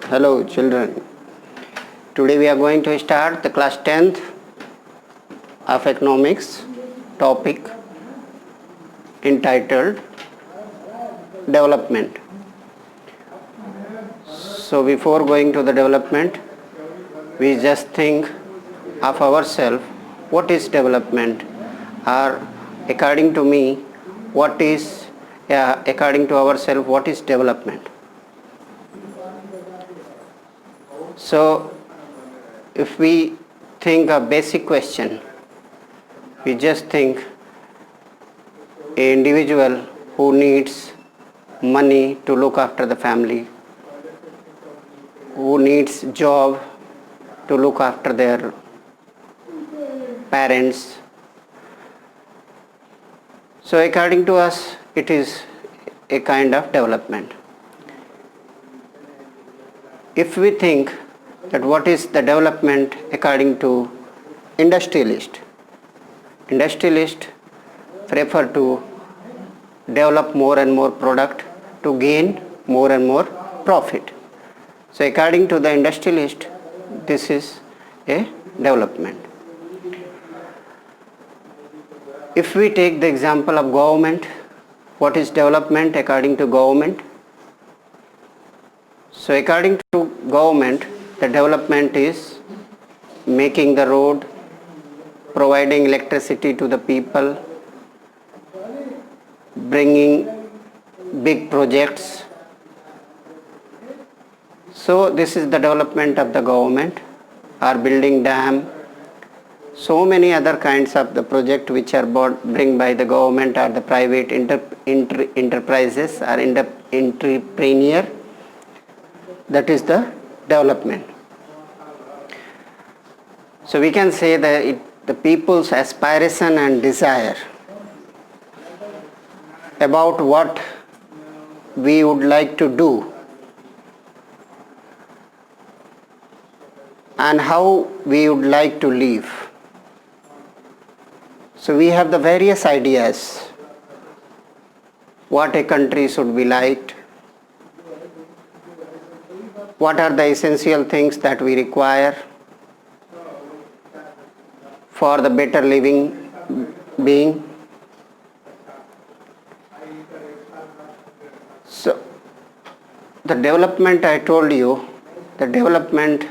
Hello children. Today we are going to start the class 10th of economics topic entitled development. So before going to the development, we just think of ourselves what is development, or according to me according to ourselves what is development. So if we think a basic question, we just think an individual who needs money to look after the family, who needs job to look after their parents. So according to us, it is a kind of development. If we think that what is the development according to industrialist prefer to develop more and more product to gain more and more profit. So according to the industrialist, this is a development. If we take the example of government, what is development according to government? So according to government, the development is making the road, providing electricity to the people, bringing big projects. So this is the development of the government, or building dam. So many other kinds of the project which are bring by the government or the private enterprises or entrepreneur. That is the development. So we can say that the people's aspiration and desire about what we would like to do and how we would like to live. So we have the various ideas what a country should be like, what are the essential things that we require for the better living being. So the development, I told you, the development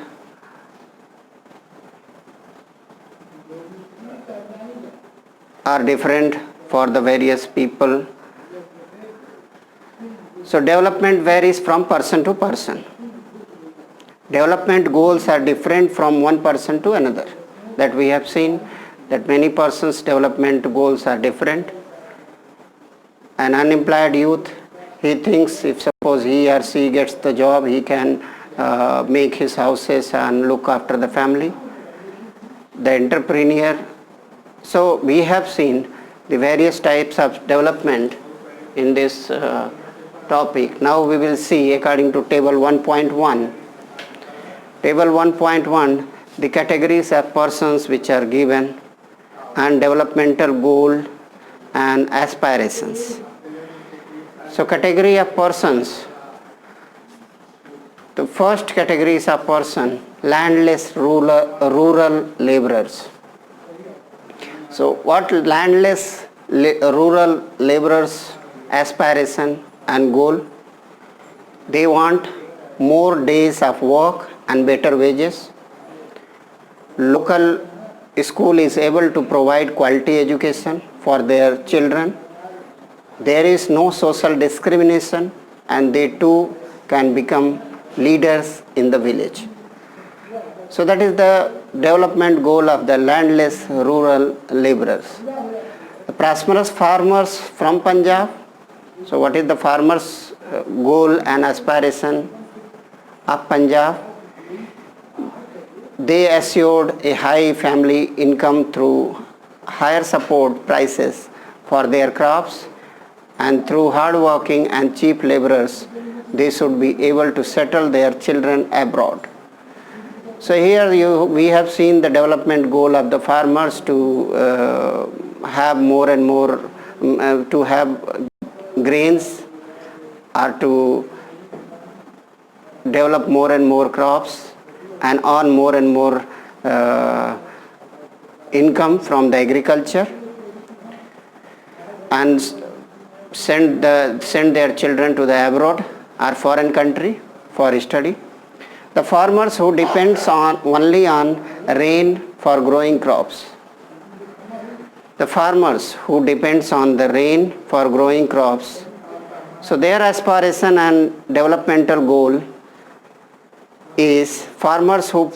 are different for the various people. So development varies from person to person. Development goals are different from one person to another. That we have seen that many persons' development goals are different. An unemployed youth, he thinks if suppose he or she gets the job, he can make his houses and look after the family. The entrepreneur. So we have seen the various types of development in this topic. Now we will see according to table 1.1. Table 1.1, the categories of persons which are given and developmental goal and aspirations. So category of persons, the first category is a person, landless rural laborers. So what landless rural laborers aspiration and goal? They want more days of work and better wages. Local school is able to provide quality education for their children. There is no social discrimination, and they too can become leaders in the village. So that is the development goal of the landless rural laborers. The prosperous farmers from Punjab. So what is the farmers' goal and aspiration of Punjab? They assured a high family income through higher support prices for their crops, and through hard working and cheap laborers, they should be able to settle their children abroad. So here we have seen the development goal of the farmers to have more and more, to have grains, or to develop more and more crops and earn more and more income from the agriculture, and send their children to the abroad or foreign country for study. The farmers who depends on only on rain for growing crops. The farmers who depends on the rain for growing crops. So their aspiration and developmental goal is farmers who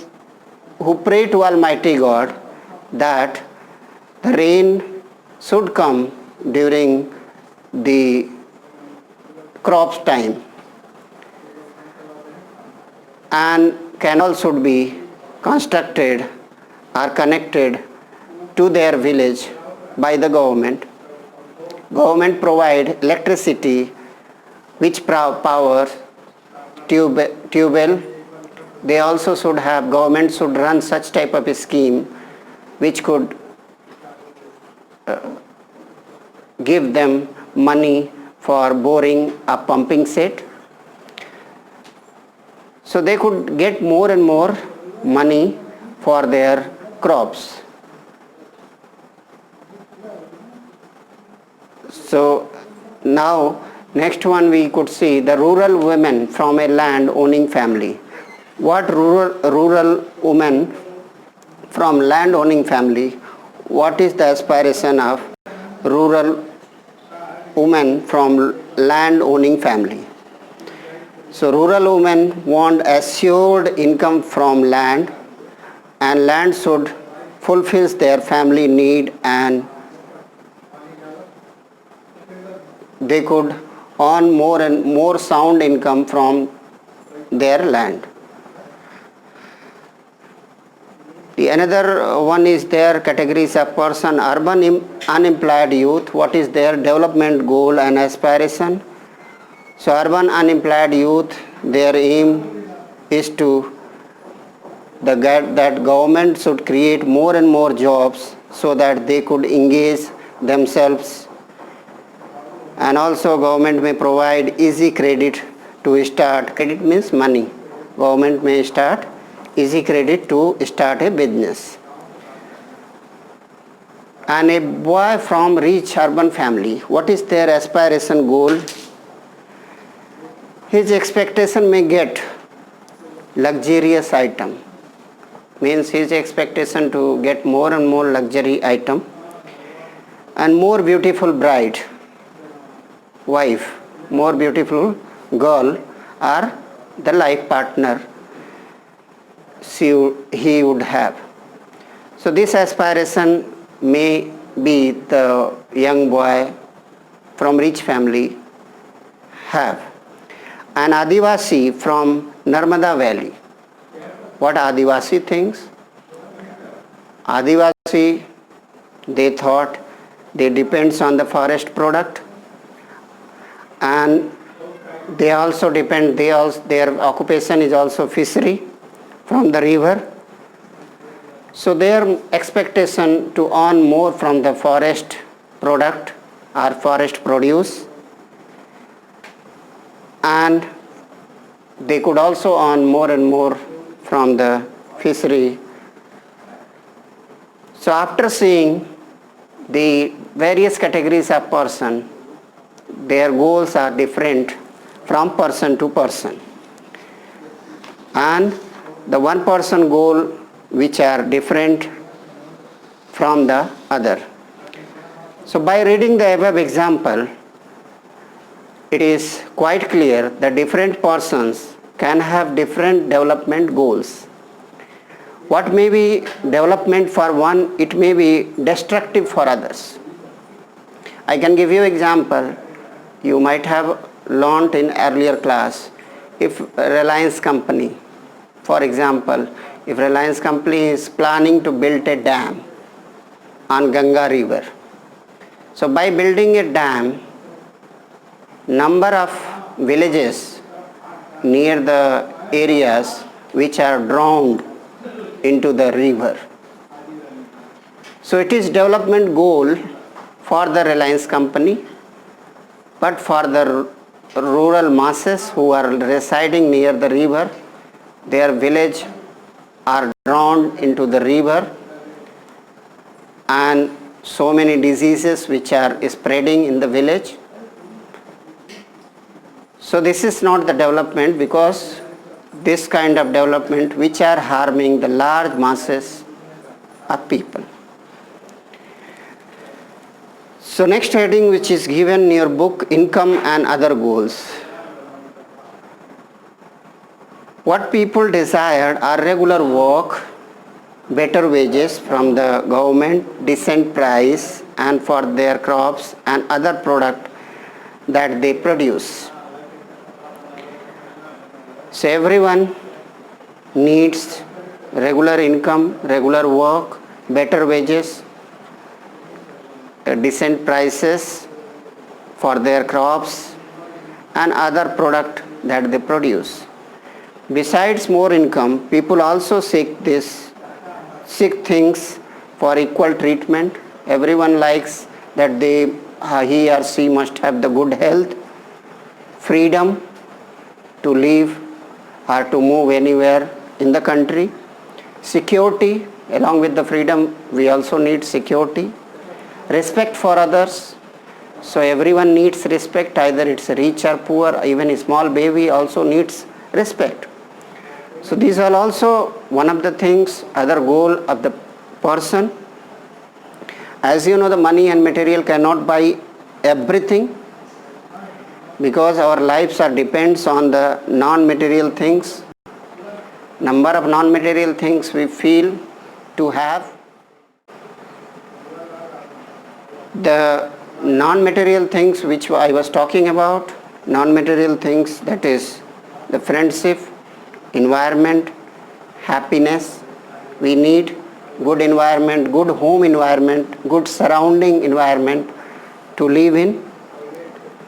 pray to Almighty God that the rain should come during the crops time, and canals should be constructed or connected to their village by the government. Government provide electricity which power tube well. They also should have, government should run such type of a scheme which could give them money for boring a pumping set. So they could get more and more money for their crops. So now next one we could see the rural women from a land owning family. What rural women from land owning family, what is the aspiration of rural women from land owning family? So rural women want assured income from land, and land should fulfill their family need, and they could earn more and more sound income from their land. The another one is their categories of person, urban unemployed youth, what is their development goal and aspiration. So urban unemployed youth, their aim is to that government should create more and more jobs so that they could engage themselves, and also government may provide easy credit to start. Credit means money. Government may start easy credit to start a business. And a boy from rich urban family, what is their aspiration goal? His expectation may get luxurious item, means his expectation to get more and more luxury item, and more beautiful bride, wife, more beautiful girl, or the life partner he would have. So this aspiration may be the young boy from rich family have. An Adivasi from Narmada Valley. What Adivasi thinks? Adivasi, they thought they depends on the forest product, and they also depend, their occupation is also fishery from the river. So their expectation to earn more from the forest product or forest produce, and they could also earn more and more from the fishery. So after seeing the various categories of person, their goals are different from person to person, and the one person goal which are different from the other. So by reading the above example, it is quite clear that different persons can have different development goals. What may be development for one, it may be destructive for others. I can give you example. You might have learnt in earlier class. If Reliance company, for example, if Reliance company is planning to build a dam on Ganga river. So by building a dam, number of villages near the areas which are drowned into the river. So it is development goal for the Reliance company, but for the rural masses who are residing near the river, their village are drowned into the river, and so many diseases which are spreading in the village. So this is not the development, because this kind of development which are harming the large masses of people. So next heading which is given in your book, income and other goals. What people desired are regular work, better wages from the government, decent price and for their crops and other product that they produce. So everyone needs regular income, regular work, better wages, decent prices for their crops and other product that they produce. Besides more income, people also seek things for equal treatment. Everyone likes that he or she must have the good health, freedom to live or to move anywhere in the country, security. Along with the freedom, we also need security, respect for others. So everyone needs respect, either it's rich or poor. Even a small baby also needs respect. So these are also one of the things, other goal of the person. As you know, the money and material cannot buy everything, because our lives are depends on the non-material things. Number of non-material things we feel to have. The non-material things which I was talking about, non-material things, that is the friendship, environment, happiness. We need good environment, good home environment, good surrounding environment to live in.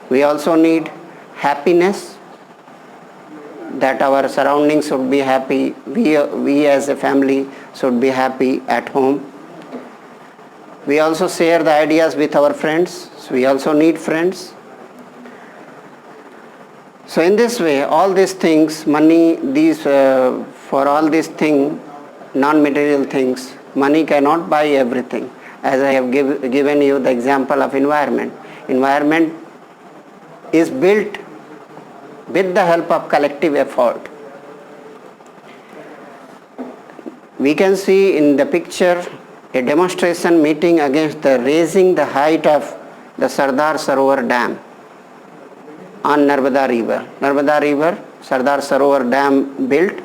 We also need happiness, that our surroundings should be happy. We as a family should be happy at home. We also share the ideas with our friends. So we also need friends. So in this way, all these things, money, for all these things, non-material things, money cannot buy everything. As I have given you the example of environment. Environment is built with the help of collective effort. We can see in the picture a demonstration meeting against the raising the height of the Sardar Sarovar Dam on Narmada River. Narmada River, Sardar Sarovar Dam built.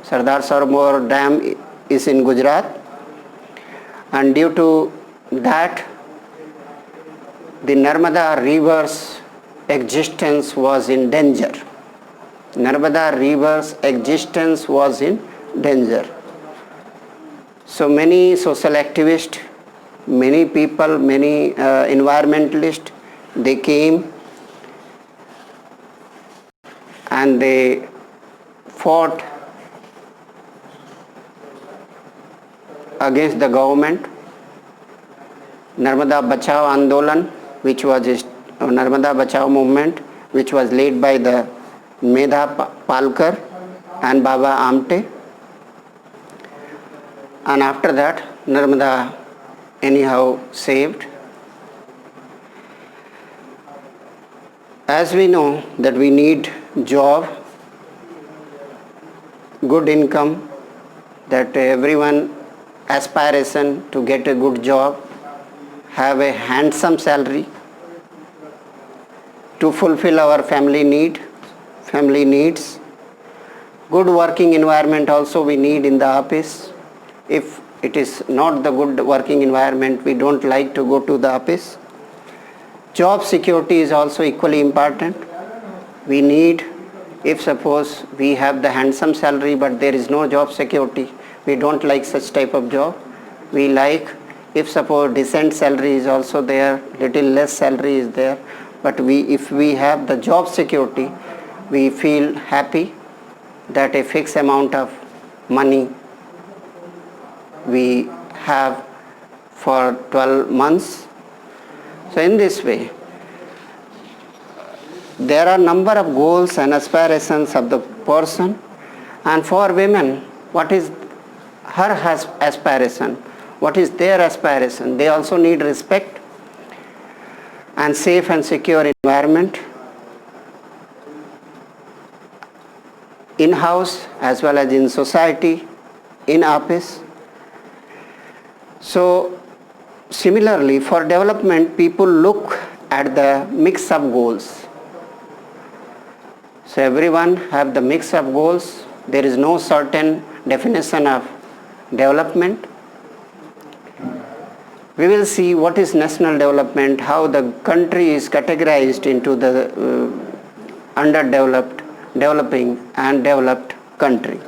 Sardar Sarovar Dam is in Gujarat, and due to that, the Narmada River's existence was in danger. Narmada River's existence was in danger. So many social activists, many people, many environmentalists, they came and they fought against the government. Narmada Bachao Andolan, which was Narmada Bachao movement, which was led by the Medha Palkar and Baba Amte. And after that, Narmada anyhow saved. As we know that we need job, good income, that everyone aspiration to get a good job, have a handsome salary to fulfill our family needs. Good working environment also we need in the office. If it is not the good working environment, we don't like to go to the office. Job security is also equally important. We need, if suppose we have the handsome salary but there is no job security, we don't like such type of job. We like, if suppose decent salary is also there, little less salary is there, but if we have the job security, we feel happy that a fixed amount of money we have for 12 months. So in this way, there are number of goals and aspirations of the person, and for women, what is her aspiration, what is their aspiration? They also need respect and safe and secure environment in house as well as in society, in office. So similarly, for development, people look at the mix of goals. So everyone have the mix of goals. There is no certain definition of development. We will see what is national development, how the country is categorized into the underdeveloped, developing and developed country.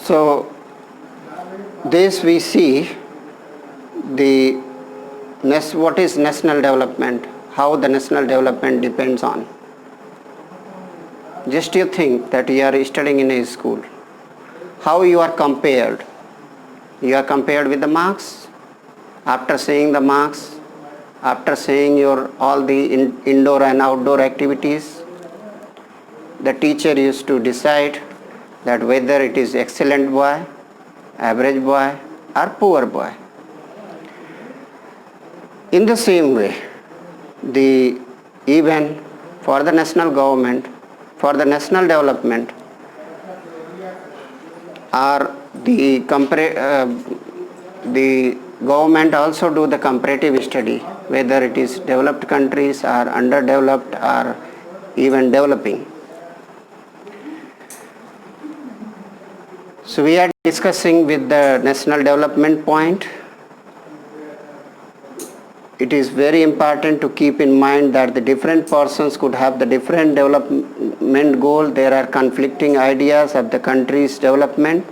So this we see what is national development, how the national development depends on. Just you think that you are studying in a school, how you are compared. You are compared with the marks. After seeing the marks, after seeing your all the indoor and outdoor activities, the teacher used to decide that whether it is excellent boy, average boy or poor boy. In the same way, even for the national government, for the national development, or the government also do the comparative study, whether it is developed countries or underdeveloped or even developing. So we are discussing with the national development point. It is very important to keep in mind that the different persons could have the different development goal. There are conflicting ideas of the country's development.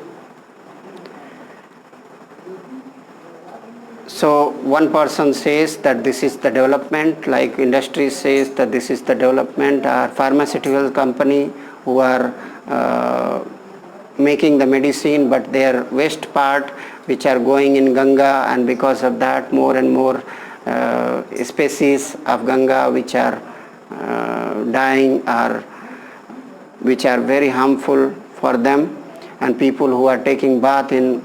So one person says that this is the development, like industry says that this is the development, or pharmaceutical company who are making the medicine, but their waste part which are going in Ganga, and because of that more and more species of Ganga which are dying or which are very harmful for them, and people who are taking bath in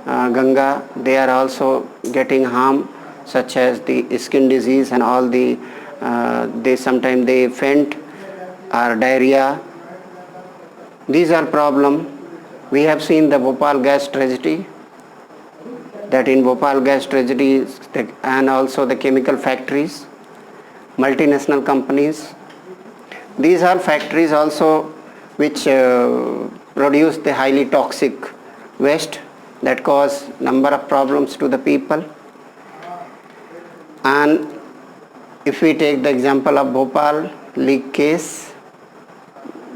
Ganga, they are also getting harm, such as the skin disease and all the they sometimes they faint or diarrhea. These are problem. We have seen the Bhopal gas tragedy, that in Bhopal gas tragedy, and also the chemical factories, multinational companies. These are factories also which produce the highly toxic waste that cause number of problems to the people. And if we take the example of Bhopal leak case,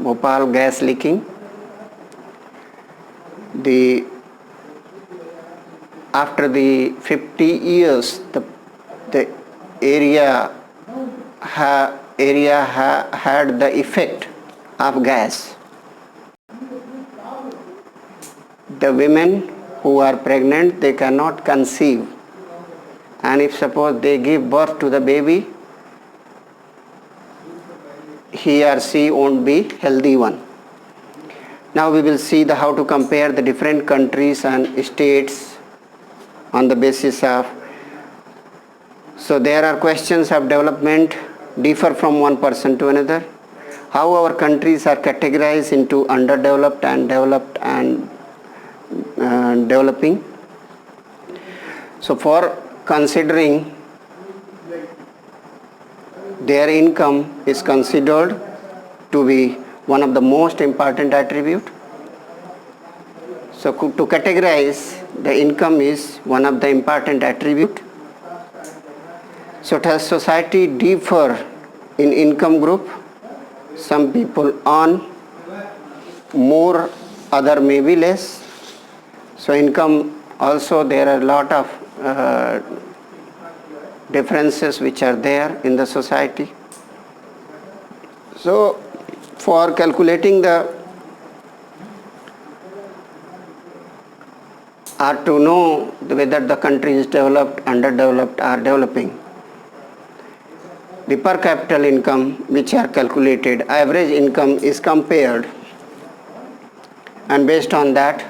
Bhopal gas leaking, after the 50 years, the area had the effect of gas. The women who are pregnant, they cannot conceive, and if suppose they give birth to the baby, he or she won't be healthy one. Now we will see how to compare the different countries and states on the basis of. So there are questions of development differ from one person to another. How our countries are categorized into underdeveloped and developed and developing. So for considering, their income is considered to be one of the most important attribute. So to categorize, the income is one of the important attribute. So does society differ in income group? Some people earn more, other may be less. So income also, there are a lot of differences which are there in the society. So for calculating the or to know whether the country is developed, underdeveloped or developing, the per capita income which are calculated, average income is compared, and based on that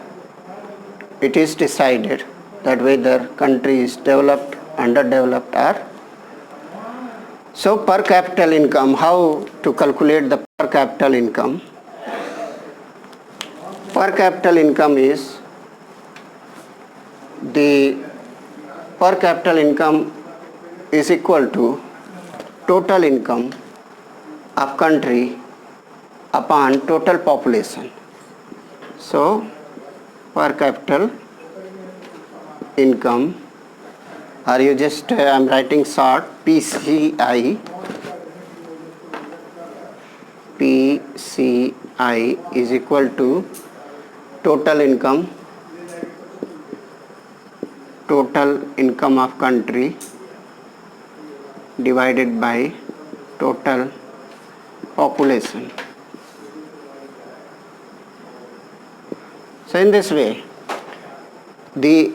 it is decided that whether country is developed, underdeveloped or. So per capita income, how to calculate the per capita income? Per capita income is the per capita income is equal to total income of country upon total population. So per capita income, or you just I am writing short PCI is equal to total income of country divided by total population. So in this way the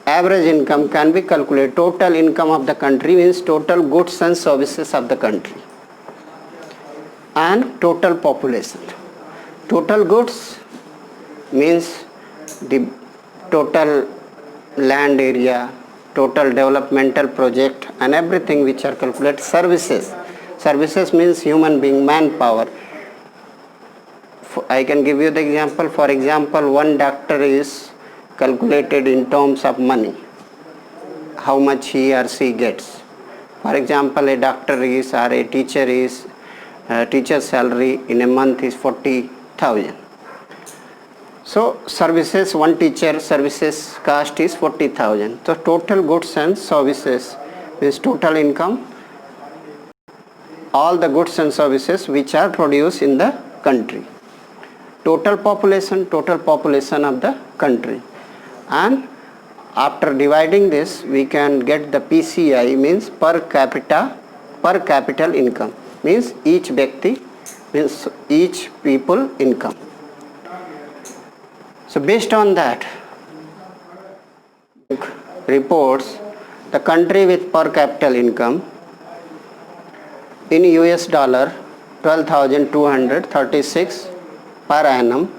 average income can be calculated. Total income of the country means total goods and services of the country and total population. Total goods means the total land area, total developmental project and everything which are calculated. Services means human being, manpower. I can give you the example. For example, one doctor is calculated in terms of money, how much he or she gets. For example, a doctor is or a teacher is, teacher's salary in a month is 40,000. So services, one teacher services cost is 40,000. So total goods and services is total income, all the goods and services which are produced in the country. Total population of the country. And after dividing this we can get the PCI, means per capita income, means each Vyakti means each people income. So based on that reports the country with per capita income in US dollar 12,236 per annum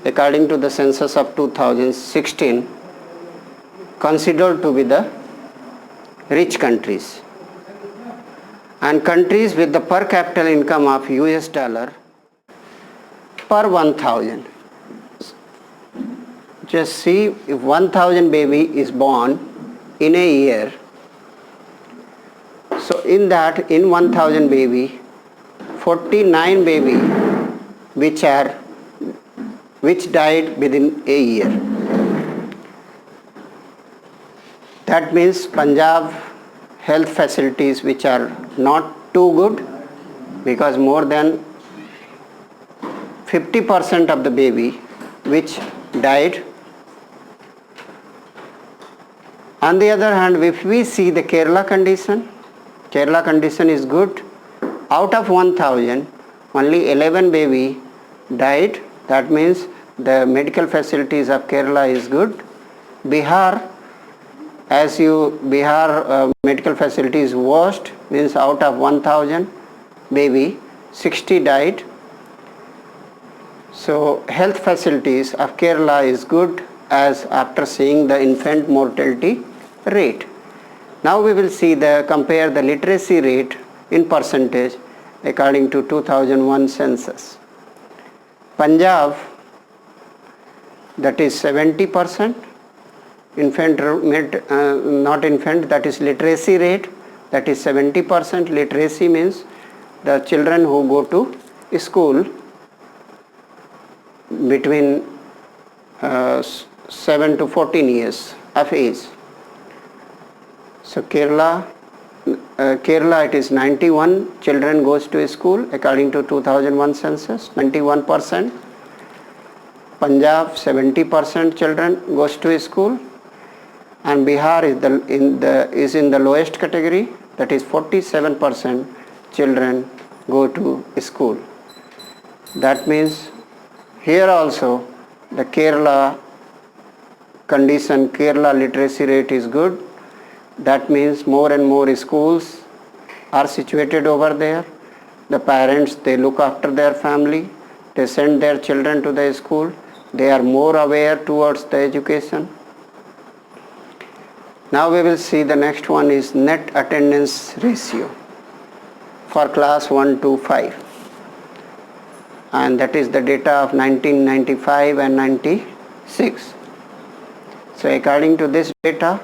according to the census of 2016, considered to be the rich countries, and countries with the per capita income of US dollar per 1,000. Just see, if 1,000 baby is born in a year, so in that, in 1,000 baby, 49 baby which died within a year. That means Punjab health facilities which are not too good, because more than 50% of the baby which died. On the other hand, if we see the Kerala condition is good. Out of 1,000, only 11 baby died. That means the medical facilities of Kerala is good. Bihar medical facilities worst, means out of 1,000 baby 60 died. So health facilities of Kerala is good, as after seeing the infant mortality rate. Now we will see compare the literacy rate in percentage according to 2001 census. Punjab, that is 70%, that is literacy rate, that is 70%. Literacy means the children who go to school between 7 to 14 years of age. So Kerala it is 91 children goes to school according to 2001 census, 91%. Punjab 70% children goes to school, and Bihar is in the lowest category, that is 47% children go to school. That means here also the Kerala condition, Kerala literacy rate is good. That means more and more schools are situated over there. The parents, they look after their family. They send their children to the school. They are more aware towards the education. Now we will see the next one is net attendance ratio for class 1 to 5. And that is the data of 1995 and 96. So according to this data,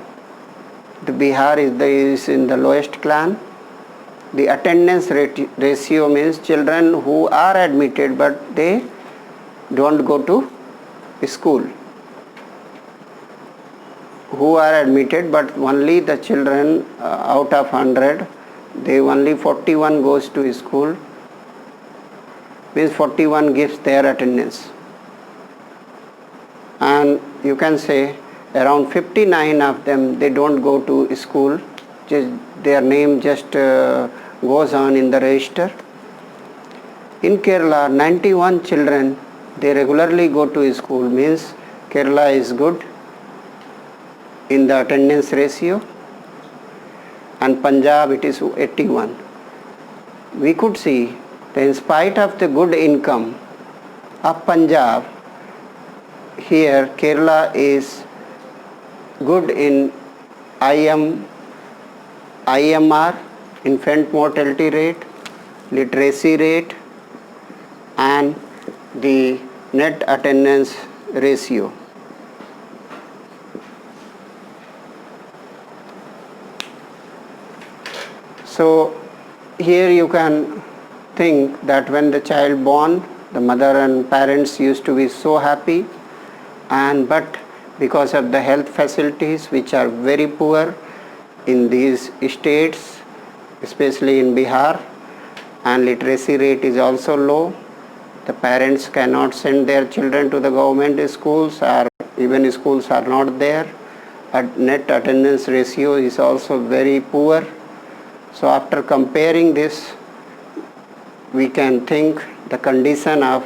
the Bihar is in the lowest clan. The attendance ratio means children who are admitted but they don't go to school. Who are admitted but only the children out of 100, they only 41 goes to school. Means 41 gives their attendance. And you can say around 59 of them, they don't go to school. Just their name just goes on in the register. In Kerala, 91 children, they regularly go to school. Means Kerala is good in the attendance ratio. And Punjab, it is 81. We could see that in spite of the good income of Punjab, here Kerala is good in IMR, infant mortality rate, literacy rate, and the net attendance ratio. So here you can think that when the child born, the mother and parents used to be so happy, but because of the health facilities which are very poor in these states, especially in Bihar, and literacy rate is also low, the parents cannot send their children to the government schools, or even schools are not there. Net attendance ratio is also very poor. So after comparing this, we can think the condition of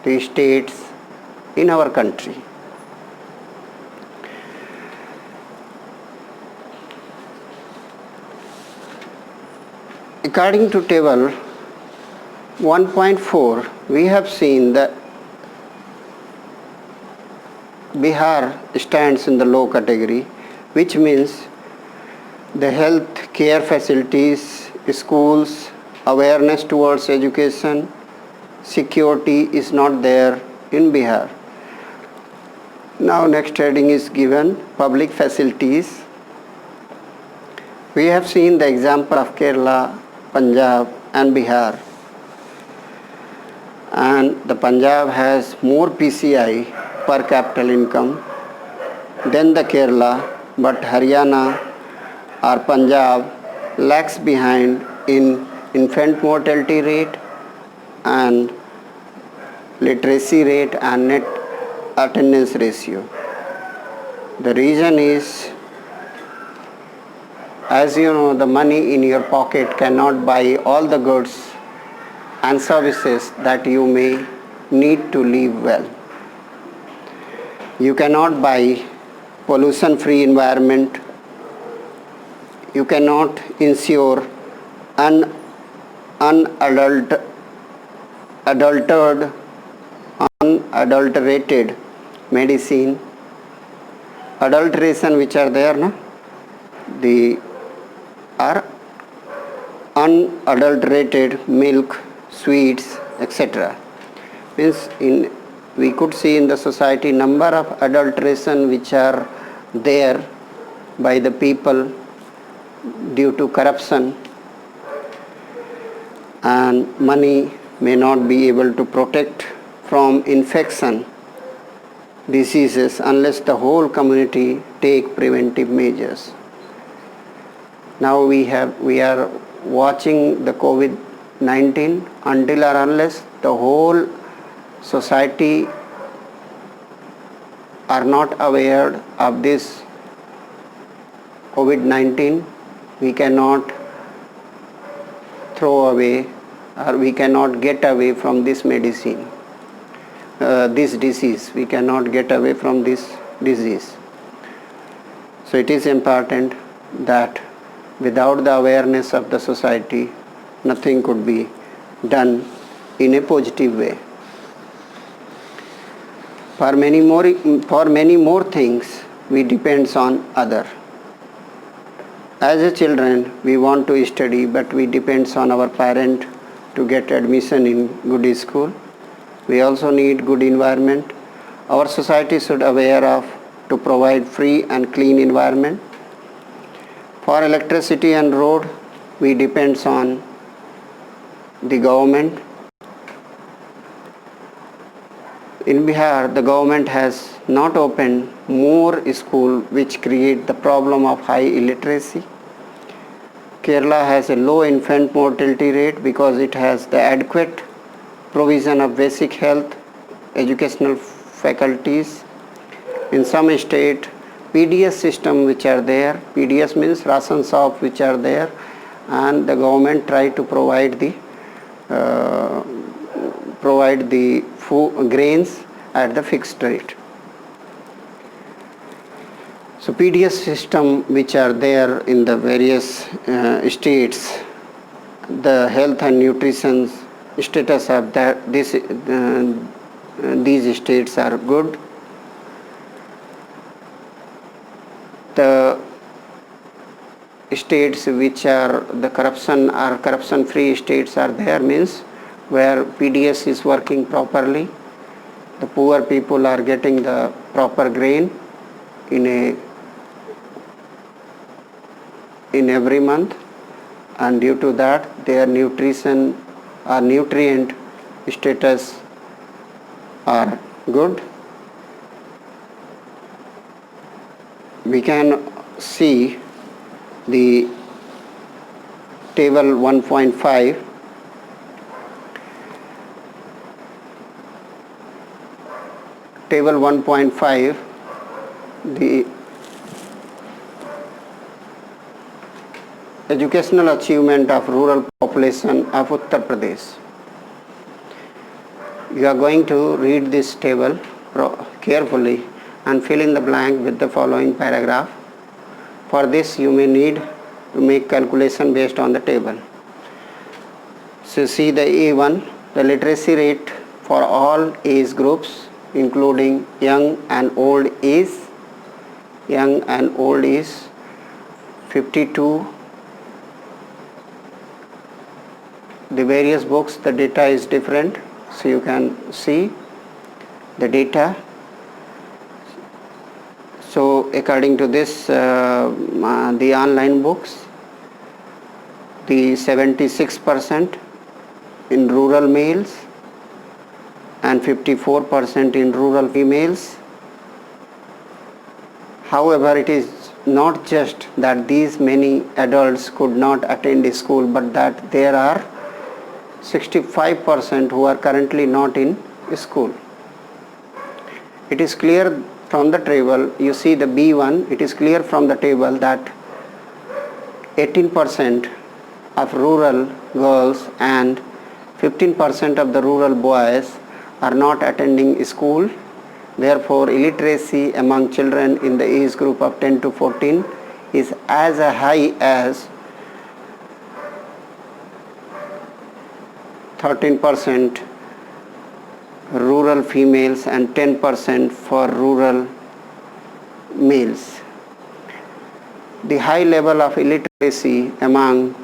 the states in our country. According to table 1.4, we have seen that Bihar stands in the low category, which means the health care facilities, schools, awareness towards education, security is not there in Bihar. Now next heading is given, public facilities. We have seen the example of Kerala, Punjab and Bihar. And the Punjab has more PCI per capita income than the Kerala, but Haryana or Punjab lags behind in infant mortality rate and literacy rate and net attendance ratio. The reason is, as you know, the money in your pocket cannot buy all the goods and services that you may need to live well. You cannot buy pollution-free environment. You cannot ensure unadulterated medicine. Adulteration which are there, no? The are unadulterated milk, sweets, etc. Means we could see in the society number of adulteration which are there by the people due to corruption, and money may not be able to protect from infection diseases unless the whole community take preventive measures. Now we are watching the COVID-19. Until or unless the whole society are not aware of this COVID-19, we cannot throw away or we cannot get away from this medicine, this disease. We cannot get away from this disease. So it is important that without the awareness of the society, nothing could be done in a positive way. For many more things, we depends on other. As a children, we want to study, but we depends on our parent to get admission in good school. We also need good environment. Our society should aware of to provide free and clean environment. For electricity and road, we depends on the government. In Bihar, the government has not opened more school which create the problem of high illiteracy. Kerala has a low infant mortality rate because it has the adequate provision of basic health, educational faculties. In some state, PDS system which are there, PDS means ration shop which are there, and the government try to provide the food, grains at the fixed rate. So PDS system which are there in the various states, the health and nutrition status of these states are good. The states which are the corruption free states are there, means where PDS is working properly, the poor people are getting the proper grain in every month, and due to that their nutrition or nutrient status are good. We can see the table 1.5. Table 1.5, the educational achievement of rural population of Uttar Pradesh. You are going to read this table carefully and fill in the blank with the following paragraph. For this you may need to make calculation based on the table. So see the A1, the literacy rate for all age groups including young and old is 52. The various books, the data is different, so you can see the data. So according to this, the online books, the 76% in rural males and 54% in rural females. However, it is not just that these many adults could not attend school, but that there are 65% who are currently not in school. It is clear from the table, you see the B1, it is clear from the table that 18% of rural girls and 15% of the rural boys are not attending school. Therefore, illiteracy among children in the age group of 10 to 14 is as high as 13% rural females and 10% for rural males. The high level of illiteracy among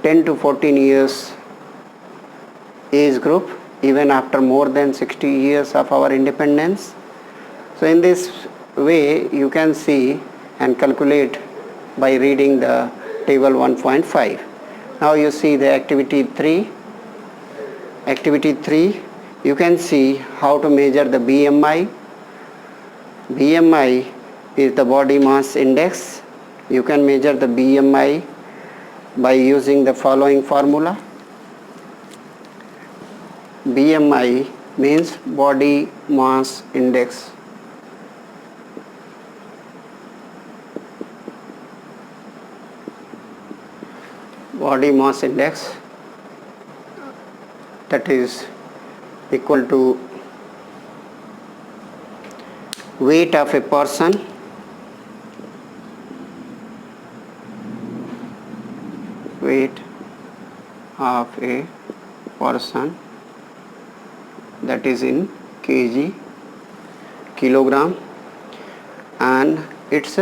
10 to 14 years age group even after more than 60 years of our independence. So in this way you can see and calculate by reading the table 1.5. Now you see the activity 3. Activity 3, you can see how to measure the BMI. BMI is the body mass index. You can measure the BMI by using the following formula. BMI means body mass index. Body mass index, that is equal to weight of a person weight of a person, that is in kg, kilogram, and its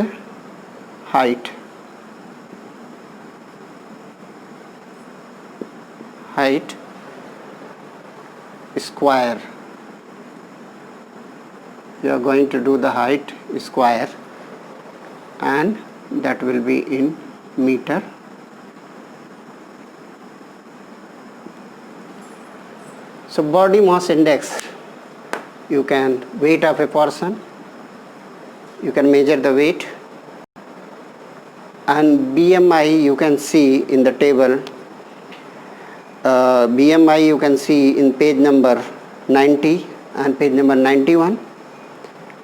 height square. You are going to do the height square, and that will be in meter. So body mass index, you can weight of a person, you can measure the weight, and BMI you can see in the table. BMI you can see in page number 90 and page number 91.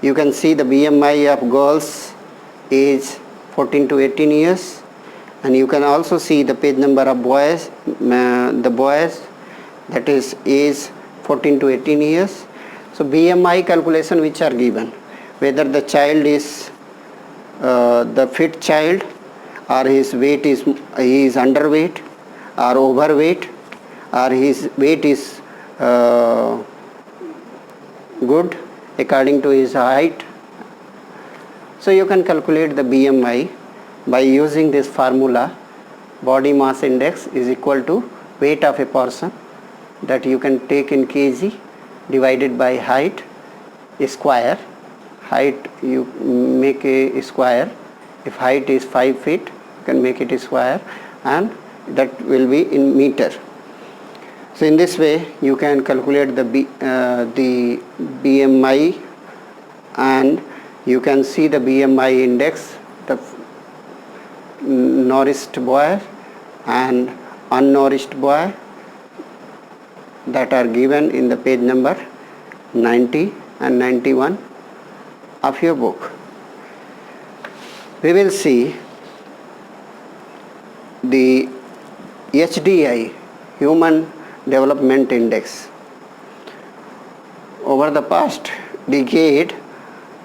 You can see the BMI of girls age 14 to 18 years, and you can also see the page number of boys, that is age 14 to 18 years. So BMI calculation which are given, whether the child is the fit child, or his weight is, he is underweight or overweight, or his weight is good according to his height. So you can calculate the BMI by using this formula. Body mass index is equal to weight of a person, that you can take in kg, divided by height square. Height you make a square. If height is 5 feet, you can make it a square, and that will be in meter. So in this way you can calculate the BMI, and you can see the BMI index, the nourished boy and unnourished boy, that are given in the page number 90 and 91 of your book. We will see the HDI, Human Development Index. Over the past decade,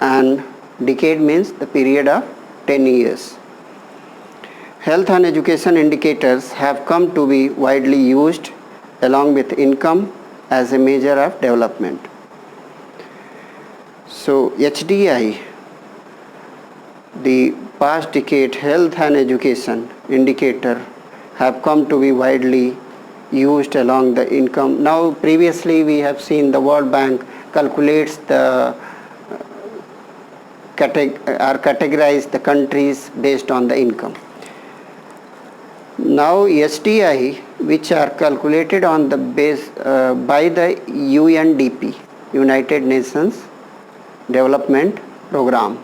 and decade means the period of 10 years, health and education indicators have come to be widely used along with income as a measure of development. So HDI, the past decade health and education indicator, have come to be widely used along the income. Now previously we have seen the World Bank calculates the categorize the countries based on the income. Now HDI, which are calculated on the base by the UNDP, United Nations Development Program.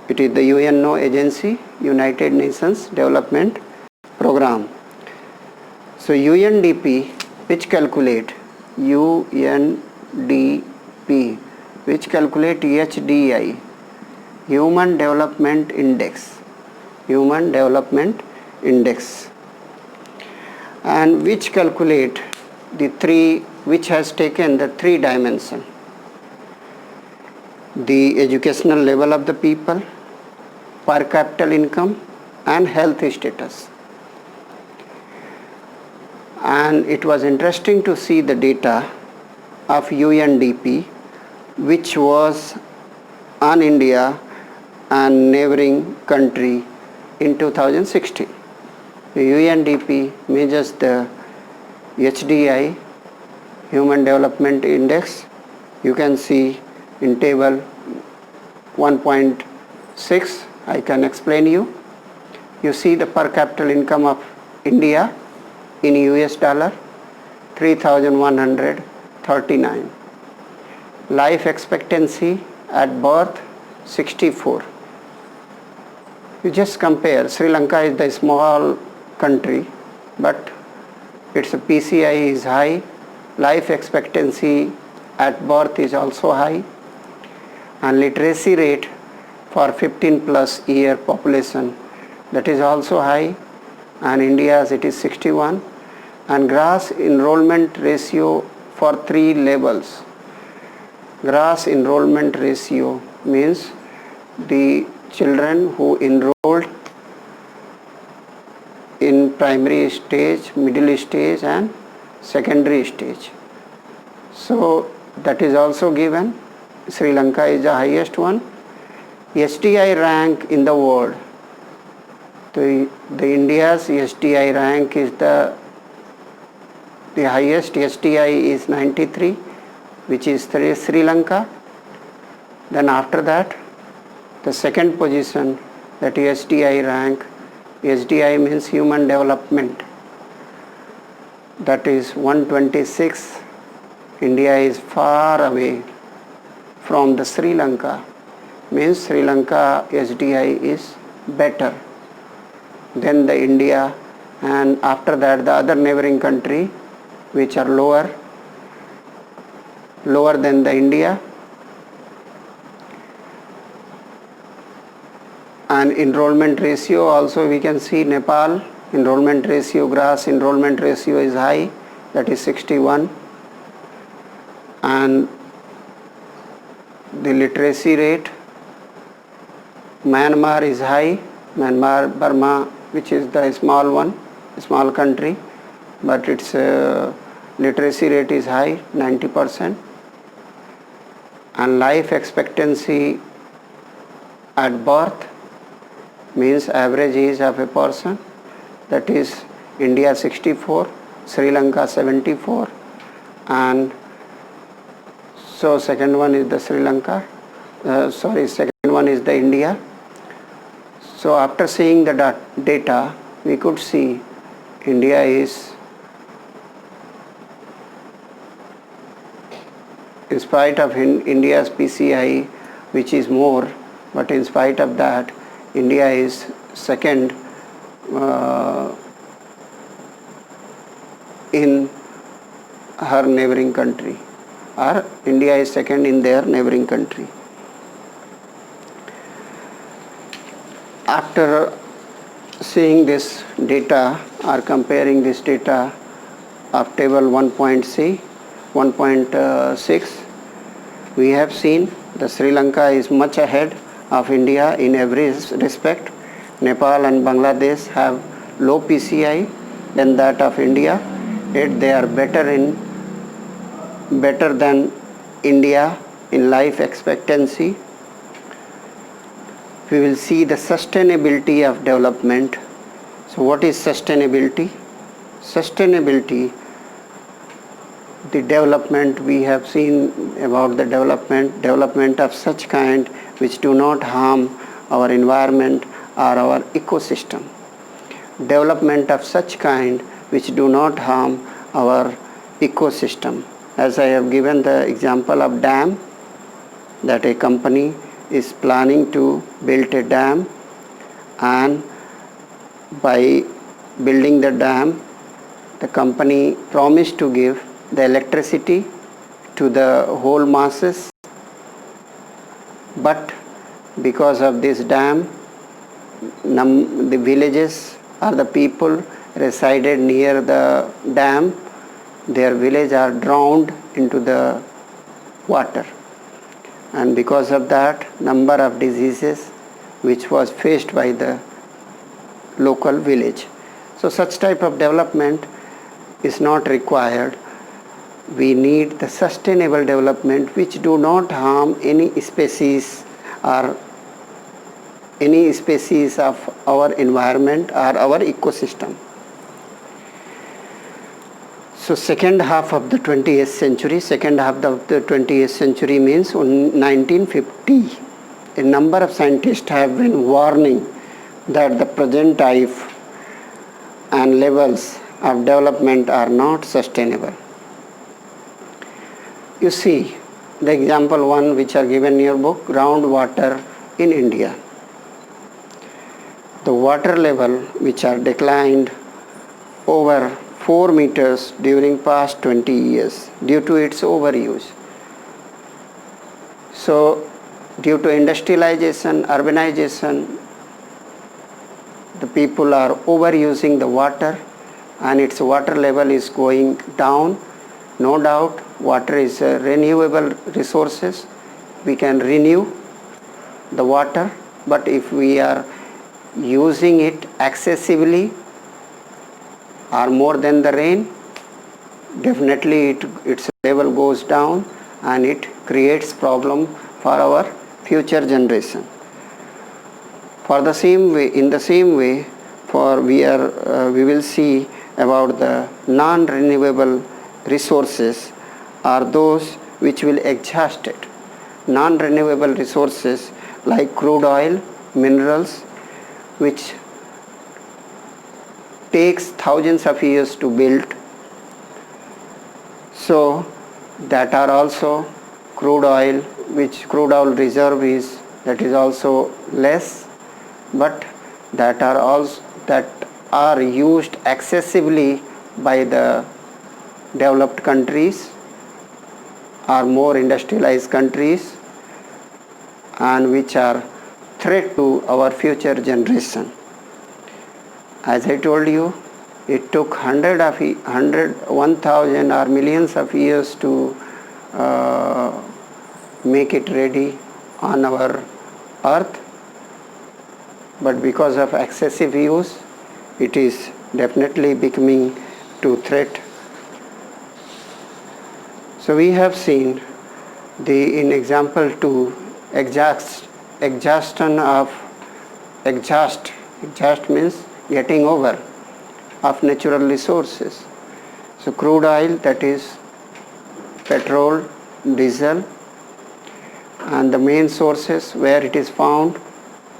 It is the UNO agency, United Nations Development Program. So UNDP, which calculate UNDP, which calculate HDI, Human Development Index, Human Development Index, and which calculate the three, which has taken the 3 dimension: the educational level of the people, per capita income, and health status. And it was interesting to see the data of UNDP, which was on India and neighboring country in 2016. The UNDP measures the HDI, Human Development Index. You can see in table 1.6, I can explain you. You see the per capita income of India in US dollar, 3,139. Life expectancy at birth, 64. You just compare. Sri Lanka is the small country, but its PCI is high. Life expectancy at birth is also high, and literacy rate for 15 plus year population, that is also high, and India's it is 61. And gross enrollment ratio for 3 levels. Gross enrollment ratio means the children who enrolled in primary stage, middle stage and secondary stage. So that is also given. Sri Lanka is the highest one. STI rank in the world. The India's STI rank is the highest. STI is 93, which is Sri Lanka. Then after that, the second position, that STI rank, SDI means human development, that is 126. India is far away from the Sri Lanka, means Sri Lanka SDI is better than the India, and after that the other neighboring country which are lower than the India. And enrollment ratio also we can see Nepal enrollment ratio, gross enrollment ratio is high, that is 61, and the literacy rate, Myanmar is high, Burma, which is the small country, but its literacy rate is high, 90%, and life expectancy at birth means average age of a person, that is India 64, Sri Lanka 74, and so second one is the Sri Lanka, second one is the India. So after seeing the data, we could see India is, in spite of India's PCI, which is more, but in spite of that, India is second in her neighboring country, or India is second in their neighboring country. After seeing this data or comparing this data of table 1.6, we have seen the Sri Lanka is much ahead of India in every respect. Nepal and Bangladesh have low PCI than that of India, yet they are better than India in life expectancy. We will see the sustainability of development. So what is sustainability? Sustainability, the development we have seen about the development of such kind which do not harm our environment or our ecosystem. Development of such kind which do not harm our ecosystem. As I have given the example of dam, that a company is planning to build a dam, and by building the dam, the company promised to give the electricity to the whole masses, but because of this dam, the villages or the people resided near the dam, their village are drowned into the water, and because of that, number of diseases which was faced by the local village. So such type of development is not required. We need the sustainable development which do not harm any species or any species of our environment or our ecosystem. So second half of the 20th century means 1950. A number of scientists have been warning that the present type and levels of development are not sustainable. You see the example one which are given in your book, groundwater in India. The water level which are declined over 4 meters during past 20 years due to its overuse. So due to industrialization, urbanization, the people are overusing the water and its water level is going down. No doubt water is a renewable resources. We can renew the water, but if we are using it excessively, are more than the rain, definitely its level goes down and it creates problem for our future generation. For the same way, in the same way, we will see about the non-renewable resources are those which will exhaust it. Non-renewable resources like crude oil, minerals, which takes thousands of years to build. So that are also crude oil, which crude oil reserve is, that is also less, but that are used excessively by the developed countries or more industrialized countries, and which are threat to our future generation. As I told you, it took 1,000 or millions of years to make it ready on our earth, but because of excessive use, it is definitely becoming to threat. So we have seen in example 2, exhaustion means getting over of natural resources. So crude oil, that is petrol, diesel, and the main sources where it is found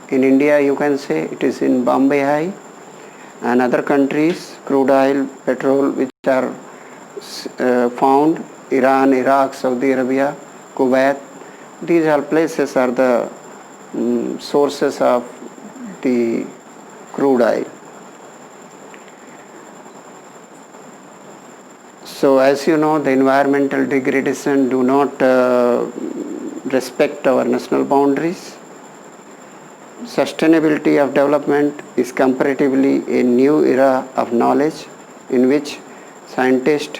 in India, you can say it is in Bombay High, and other countries crude oil, petrol which are found Iran, Iraq, Saudi Arabia, Kuwait. These all places are the sources of the crude oil. So as you know, the environmental degradation do not respect our national boundaries. Sustainability of development is comparatively a new era of knowledge in which scientists,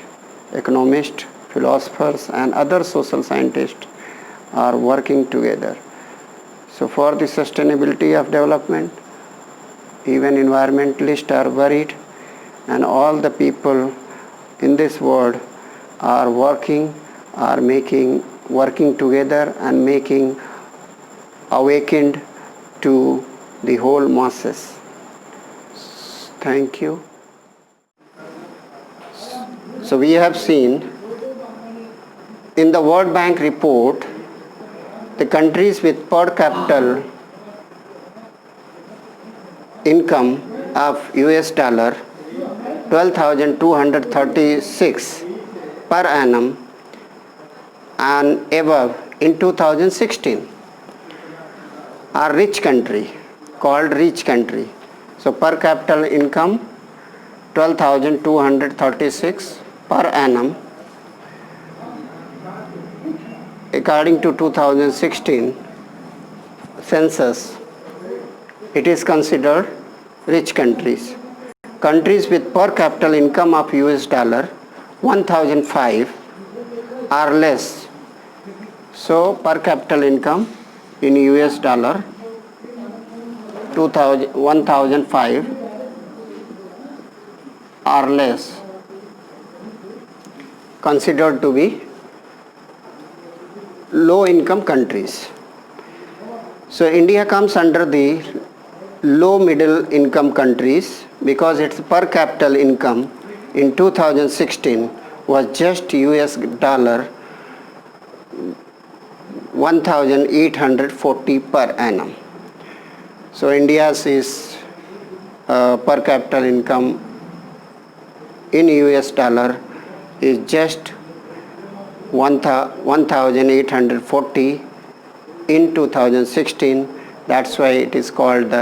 economists, philosophers and other social scientists are working together. So for the sustainability of development, even environmentalists are worried, and all the people in this world are working together and making awakened to the whole masses. Thank you. So we have seen in the World Bank report, the countries with per capita income of US dollar 12,236 per annum and above in 2016 are rich country, called rich country. So per capita income 12,236 per annum according to 2016 census. It is considered rich countries. Countries with per capita income of US dollar 1,005 or less. So per capita income in US dollar 1,005 or less considered to be low income countries. So India comes under the low middle income countries because its per capita income in 2016 was just US dollar 1,840 per annum. So India's is per capita income in US dollar is just 1,840 in 2016. That's why it is called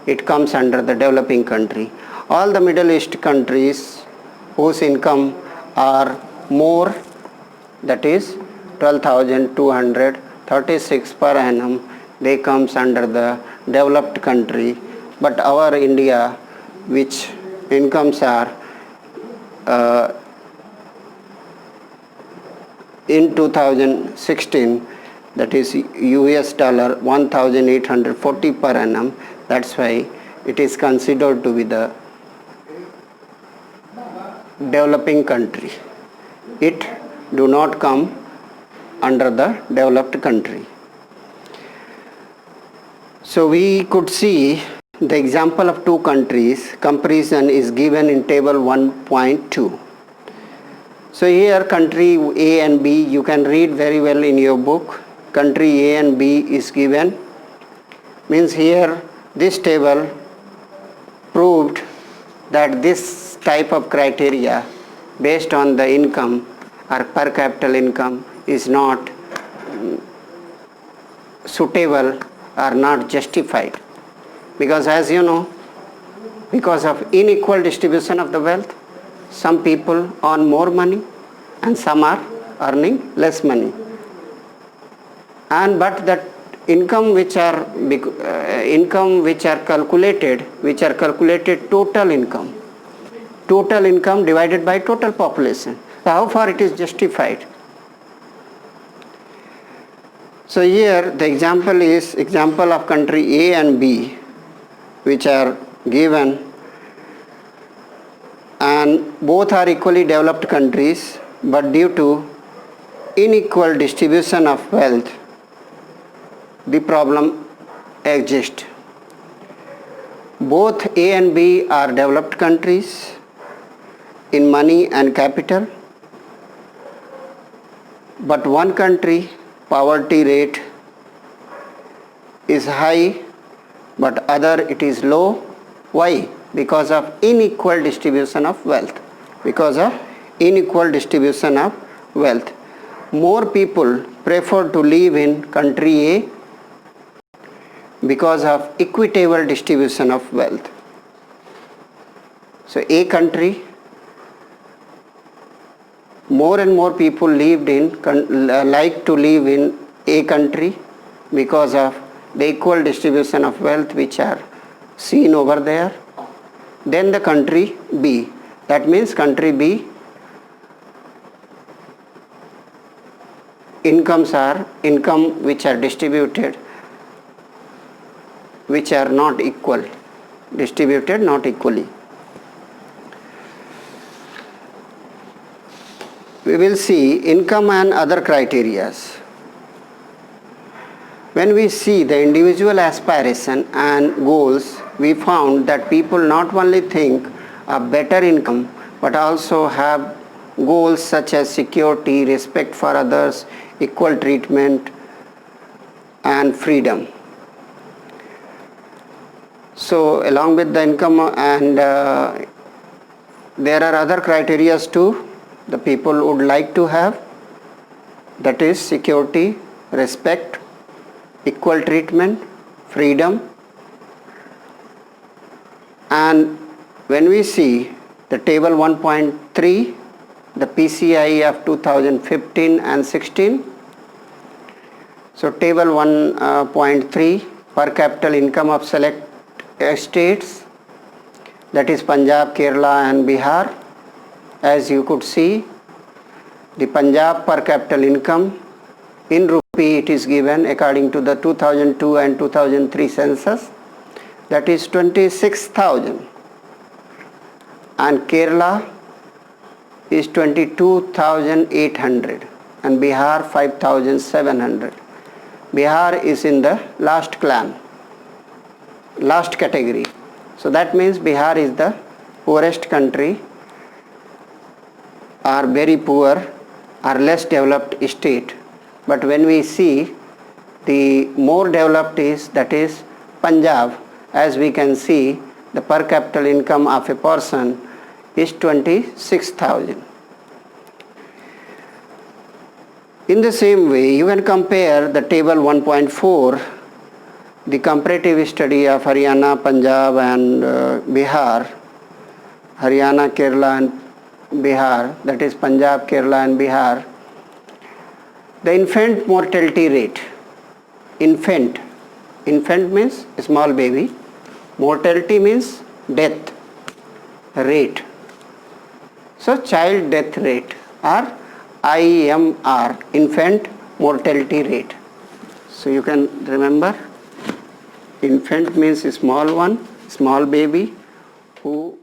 it comes under the developing country. All the Middle East countries whose income are more, that is 12,236 per annum, they comes under the developed country. But our India, which incomes are in 2016, that is US dollar 1,840 per annum. That's why it is considered to be the developing country. It do not come under the developed country. So we could see the example of two countries. Comparison is given in table 1.2. So here country A and B, you can read very well in your book. Country A and B is given. Means here this table proved that this type of criteria based on the income or per capita income is not suitable or not justified, because as you know, because of unequal distribution of the wealth, some people earn more money and some are earning less money, and but that income which are calculated total income divided by total population. So how far it is justified? So here the example is example of country A and B which are given, and both are equally developed countries, but due to unequal distribution of wealth the problem exists. Both A and B are developed countries in money and capital, but one country poverty rate is high but other it is low. Why? Because of unequal distribution of wealth. Because of unequal distribution of wealth. More people prefer to live in country A because of equitable distribution of wealth. So A country, more and more people like to live in A country because of the equal distribution of wealth which are seen over there. Then the country B, that means country B income which are distributed which are not equal, distributed not equally. We will see income and other criteria. When we see the individual aspiration and goals, we found that people not only think of better income but also have goals such as security, respect for others, equal treatment and freedom. So along with the income and there are other criteria too the people would like to have, that is security, respect, equal treatment, freedom. And when we see the table 1.3, the PCI of 2015 and 16, so table 1.3 per capita income of select states, that is Punjab, Kerala and Bihar. As you could see, the Punjab per capita income in rupee it is given according to the 2002 and 2003 census, that is 26,000, and Kerala is 22,800 and Bihar 5,700. Bihar is in the last category. So that means Bihar is the poorest country, are very poor, are less developed state. But when we see the more developed is, that is Punjab, as we can see the per capita income of a person is 26,000. In the same way, you can compare the table 1.4, the comparative study of Haryana, Punjab and Bihar, Haryana, Kerala and Bihar, that is Punjab, Kerala and Bihar. The infant mortality rate, infant means small baby, mortality means death rate. So child death rate or IMR, infant mortality rate. So you can remember, infant means a small one, small baby who